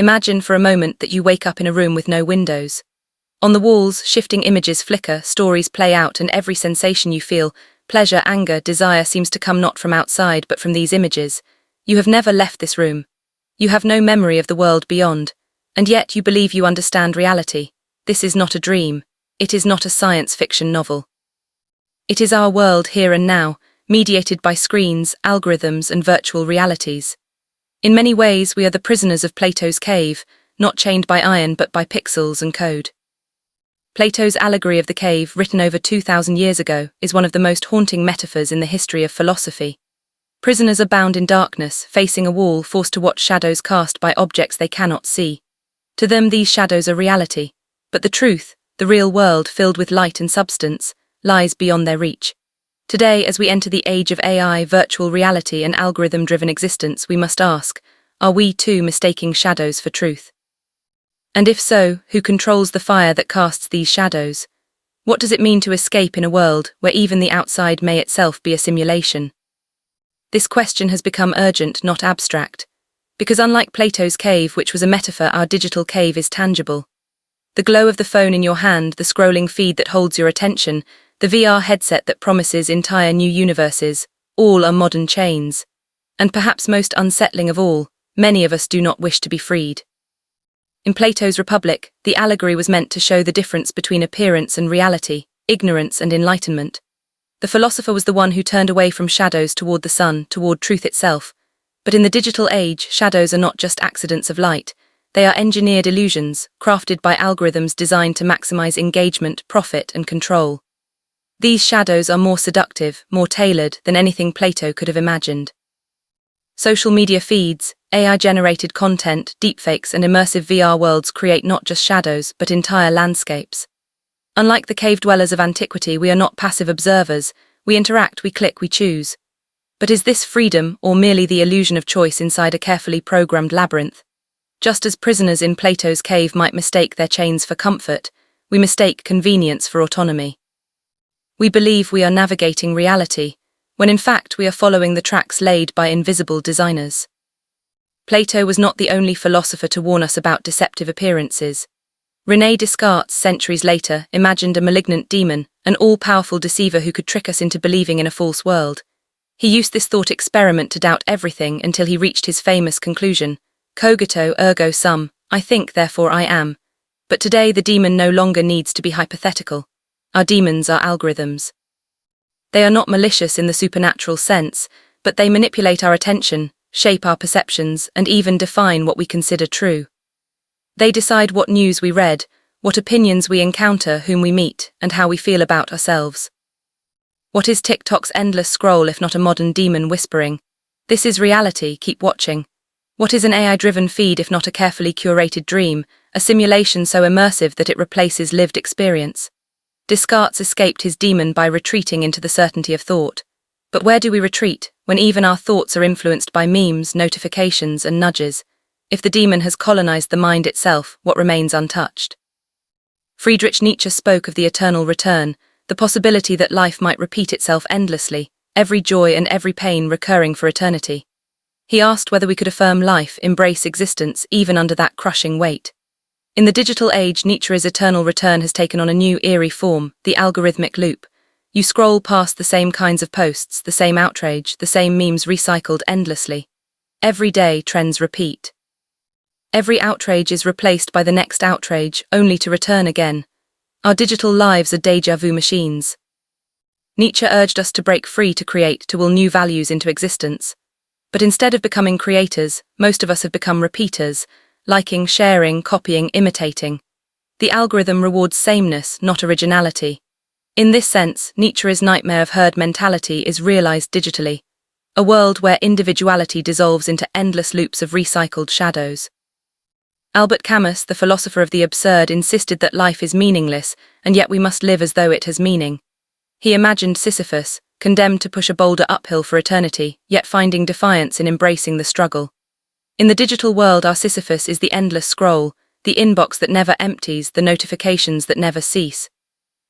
Imagine for a moment that you wake up in a room with no windows. On the walls, shifting images flicker, stories play out, and every sensation you feel, pleasure, anger, desire, seems to come not from outside but from these images. You have never left this room. You have no memory of the world beyond, and yet you believe you understand reality. This is not a dream. It is not a science fiction novel. It is our world here and now, mediated by screens, algorithms, and virtual realities. In many ways, we are the prisoners of Plato's cave, not chained by iron but by pixels and code. Plato's Allegory of the Cave, written over 2,000 years ago, is one of the most haunting metaphors in the history of philosophy. Prisoners are bound in darkness, facing a wall, forced to watch shadows cast by objects they cannot see. To them, these shadows are reality, but the truth, the real world filled with light and substance, lies beyond their reach. Today, as we enter the age of AI, virtual reality, and algorithm-driven existence, we must ask, are we too mistaking shadows for truth? And if so, who controls the fire that casts these shadows? What does it mean to escape in a world where even the outside may itself be a simulation? This question has become urgent, not abstract, because unlike Plato's cave, which was a metaphor, our digital cave is tangible. The glow of the phone in your hand, the scrolling feed that holds your attention, the VR headset that promises entire new universes, all are modern chains. And perhaps most unsettling of all, many of us do not wish to be freed. In Plato's Republic, the allegory was meant to show the difference between appearance and reality, ignorance and enlightenment. The philosopher was the one who turned away from shadows toward the sun, toward truth itself. But in the digital age, shadows are not just accidents of light. They are engineered illusions, crafted by algorithms designed to maximize engagement, profit, and control. These shadows are more seductive, more tailored than anything Plato could have imagined. Social media feeds, AI-generated content, deepfakes, and immersive VR worlds create not just shadows, but entire landscapes. Unlike the cave dwellers of antiquity, we are not passive observers. We interact, we click, we choose. But is this freedom, or merely the illusion of choice inside a carefully programmed labyrinth? Just as prisoners in Plato's cave might mistake their chains for comfort, we mistake convenience for autonomy. We believe we are navigating reality, when in fact we are following the tracks laid by invisible designers. Plato was not the only philosopher to warn us about deceptive appearances. René Descartes, centuries later, imagined a malignant demon, an all-powerful deceiver who could trick us into believing in a false world. He used this thought experiment to doubt everything until he reached his famous conclusion, cogito ergo sum, I think, therefore I am. But today the demon no longer needs to be hypothetical. Our demons are algorithms. They are not malicious in the supernatural sense, but they manipulate our attention, shape our perceptions, and even define what we consider true. They decide what news we read, what opinions we encounter, whom we meet, and how we feel about ourselves. What is TikTok's endless scroll if not a modern demon whispering, "This is reality, keep watching"? What is an AI-driven feed if not a carefully curated dream, a simulation so immersive that it replaces lived experience? Descartes escaped his demon by retreating into the certainty of thought. But where do we retreat, when even our thoughts are influenced by memes, notifications, and nudges? If the demon has colonized the mind itself, what remains untouched? Friedrich Nietzsche spoke of the eternal return, the possibility that life might repeat itself endlessly, every joy and every pain recurring for eternity. He asked whether we could affirm life, embrace existence, even under that crushing weight. In the digital age, Nietzsche's eternal return has taken on a new eerie form, the algorithmic loop. You scroll past the same kinds of posts, the same outrage, the same memes recycled endlessly. Every day, trends repeat. Every outrage is replaced by the next outrage, only to return again. Our digital lives are déjà vu machines. Nietzsche urged us to break free, to create, to will new values into existence. But instead of becoming creators, most of us have become repeaters, liking, sharing, copying, imitating. The algorithm rewards sameness, not originality. In this sense, Nietzsche's nightmare of herd mentality is realized digitally, a world where individuality dissolves into endless loops of recycled shadows. Albert Camus, the philosopher of the absurd, insisted that life is meaningless, and yet we must live as though it has meaning. He imagined Sisyphus, condemned to push a boulder uphill for eternity, yet finding defiance in embracing the struggle. In the digital world, our Sisyphus is the endless scroll, the inbox that never empties, the notifications that never cease.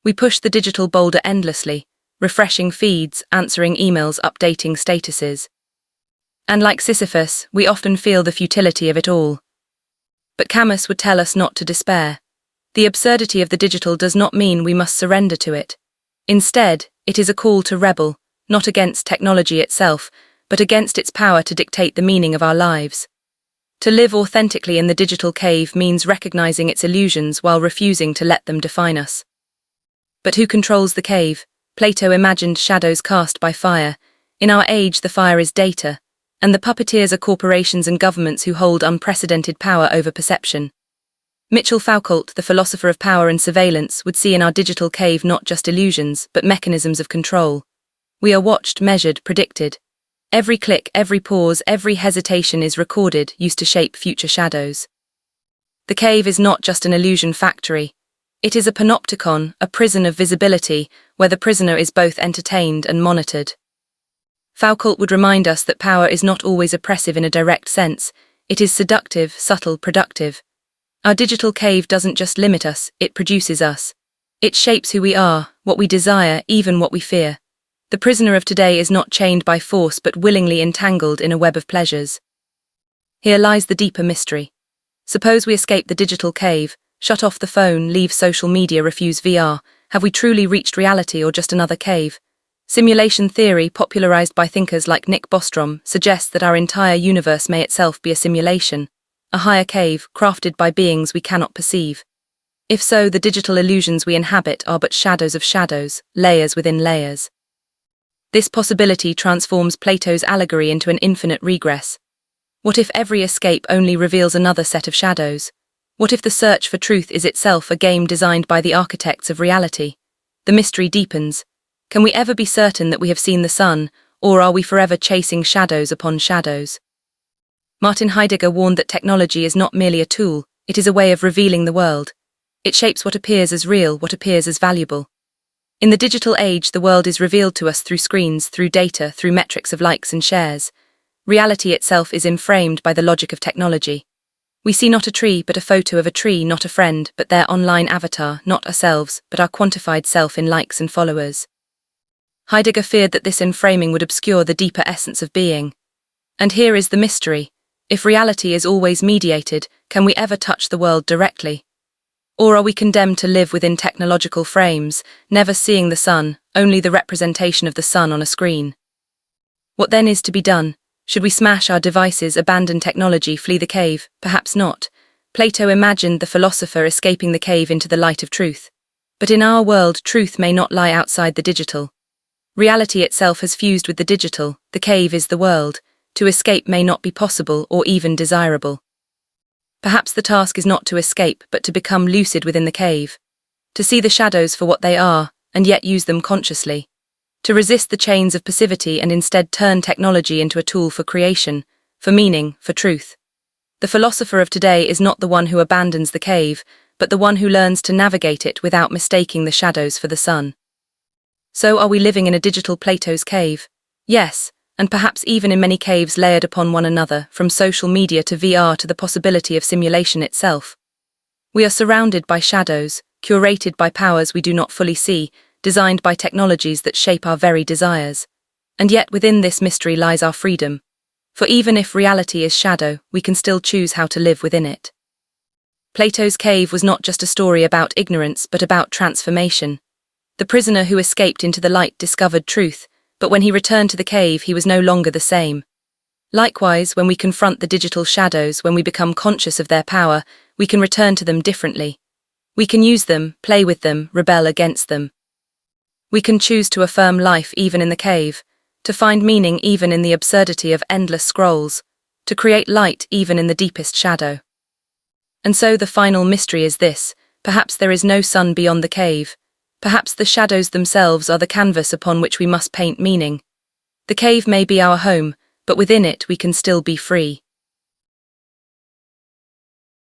We push the digital boulder endlessly, refreshing feeds, answering emails, updating statuses. And like Sisyphus, we often feel the futility of it all. But Camus would tell us not to despair. The absurdity of the digital does not mean we must surrender to it. Instead, it is a call to rebel, not against technology itself, but against its power to dictate the meaning of our lives. To live authentically in the digital cave means recognizing its illusions while refusing to let them define us. But who controls the cave? Plato imagined shadows cast by fire. In our age, the fire is data, and the puppeteers are corporations and governments who hold unprecedented power over perception. Michel Foucault, the philosopher of power and surveillance, would see in our digital cave not just illusions, but mechanisms of control. We are watched, measured, predicted. Every click, every pause, every hesitation is recorded, used to shape future shadows. The cave is not just an illusion factory. It is a panopticon, a prison of visibility, where the prisoner is both entertained and monitored. Foucault would remind us that power is not always oppressive in a direct sense. It is seductive, subtle, productive. Our digital cave doesn't just limit us, it produces us. It shapes who we are, what we desire, even what we fear. The prisoner of today is not chained by force but willingly entangled in a web of pleasures. Here lies the deeper mystery. Suppose we escape the digital cave, shut off the phone, leave social media, refuse VR. Have we truly reached reality or just another cave? Simulation theory, popularized by thinkers like Nick Bostrom, suggests that our entire universe may itself be a simulation, a higher cave crafted by beings we cannot perceive. If so, the digital illusions we inhabit are but shadows of shadows, layers within layers. This possibility transforms Plato's allegory into an infinite regress. What if every escape only reveals another set of shadows? What if the search for truth is itself a game designed by the architects of reality? The mystery deepens. Can we ever be certain that we have seen the sun, or are we forever chasing shadows upon shadows? Martin Heidegger warned that technology is not merely a tool, it is a way of revealing the world. It shapes what appears as real, what appears as valuable. In the digital age, the world is revealed to us through screens, through data, through metrics of likes and shares. Reality itself is inframed by the logic of technology. We see not a tree, but a photo of a tree, not a friend, but their online avatar, not ourselves, but our quantified self in likes and followers. Heidegger feared that this inframing would obscure the deeper essence of being. And here is the mystery. If reality is always mediated, can we ever touch the world directly? Or are we condemned to live within technological frames, never seeing the sun, only the representation of the sun on a screen? What then is to be done? Should we smash our devices, abandon technology, flee the cave? Perhaps not. Plato imagined the philosopher escaping the cave into the light of truth. But in our world, truth may not lie outside the digital. Reality itself has fused with the digital, the cave is the world. To escape may not be possible or even desirable. Perhaps the task is not to escape, but to become lucid within the cave. To see the shadows for what they are, and yet use them consciously. To resist the chains of passivity and instead turn technology into a tool for creation, for meaning, for truth. The philosopher of today is not the one who abandons the cave, but the one who learns to navigate it without mistaking the shadows for the sun. So are we living in a digital Plato's cave? Yes, and perhaps even in many caves layered upon one another, from social media to VR to the possibility of simulation itself. We are surrounded by shadows, curated by powers we do not fully see, designed by technologies that shape our very desires. And yet within this mystery lies our freedom. For even if reality is shadow, we can still choose how to live within it. Plato's cave was not just a story about ignorance, but about transformation. The prisoner who escaped into the light discovered truth, but when he returned to the cave, he was no longer the same. Likewise, when we confront the digital shadows, when we become conscious of their power, we can return to them differently. We can use them, play with them, rebel against them. We can choose to affirm life even in the cave, to find meaning even in the absurdity of endless scrolls, to create light even in the deepest shadow. And so the final mystery is this: perhaps there is no sun beyond the cave. Perhaps the shadows themselves are the canvas upon which we must paint meaning. The cave may be our home, but within it we can still be free.